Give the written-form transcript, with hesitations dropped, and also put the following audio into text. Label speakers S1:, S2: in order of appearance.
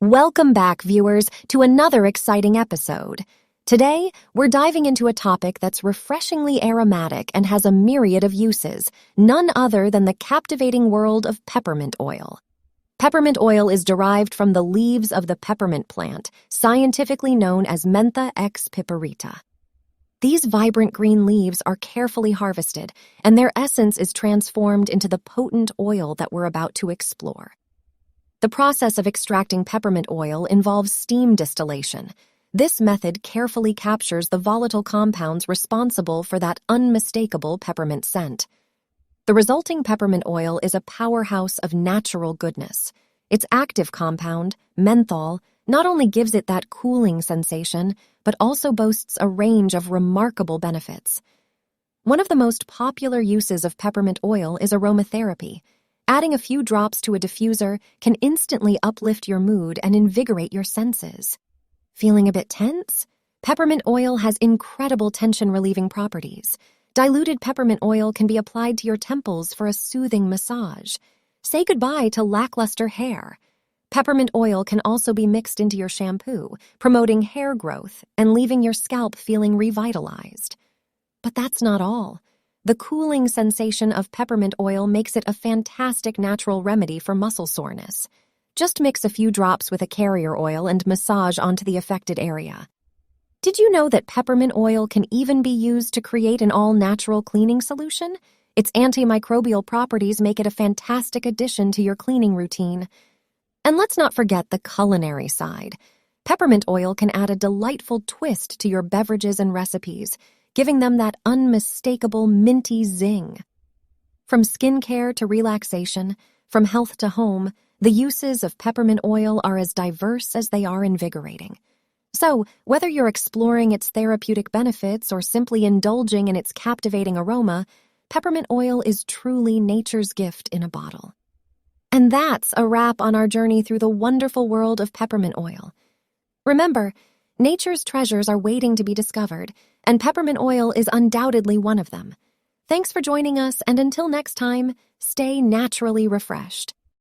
S1: Welcome back, viewers, to another exciting episode. Today, we're diving into a topic that's refreshingly aromatic and has a myriad of uses, none other than the captivating world of peppermint oil. Peppermint oil is derived from the leaves of the peppermint plant, scientifically known as Mentha ex piperita. These vibrant green leaves are carefully harvested, and their essence is transformed into the potent oil that we're about to explore. The process of extracting peppermint oil involves steam distillation. This method carefully captures the volatile compounds responsible for that unmistakable peppermint scent. The resulting peppermint oil is a powerhouse of natural goodness. Its active compound, menthol, not only gives it that cooling sensation, but also boasts a range of remarkable benefits. One of the most popular uses of peppermint oil is aromatherapy. Adding a few drops to a diffuser can instantly uplift your mood and invigorate your senses. Feeling a bit tense? Peppermint oil has incredible tension-relieving properties. Diluted peppermint oil can be applied to your temples for a soothing massage. Say goodbye to lackluster hair. Peppermint oil can also be mixed into your shampoo, promoting hair growth and leaving your scalp feeling revitalized. But that's not all. The cooling sensation of peppermint oil makes it a fantastic natural remedy for muscle soreness. Just mix a few drops with a carrier oil and massage onto the affected area. Did you know that peppermint oil can even be used to create an all-natural cleaning solution? Its antimicrobial properties make it a fantastic addition to your cleaning routine. And let's not forget the culinary side. Peppermint oil can add a delightful twist to your beverages and recipes, giving them that unmistakable minty zing. From skincare to relaxation, from health to home, the uses of peppermint oil are as diverse as they are invigorating. So, whether you're exploring its therapeutic benefits or simply indulging in its captivating aroma, peppermint oil is truly nature's gift in a bottle. And that's a wrap on our journey through the wonderful world of peppermint oil. Remember, nature's treasures are waiting to be discovered, and peppermint oil is undoubtedly one of them. Thanks for joining us, and until next time, stay naturally refreshed.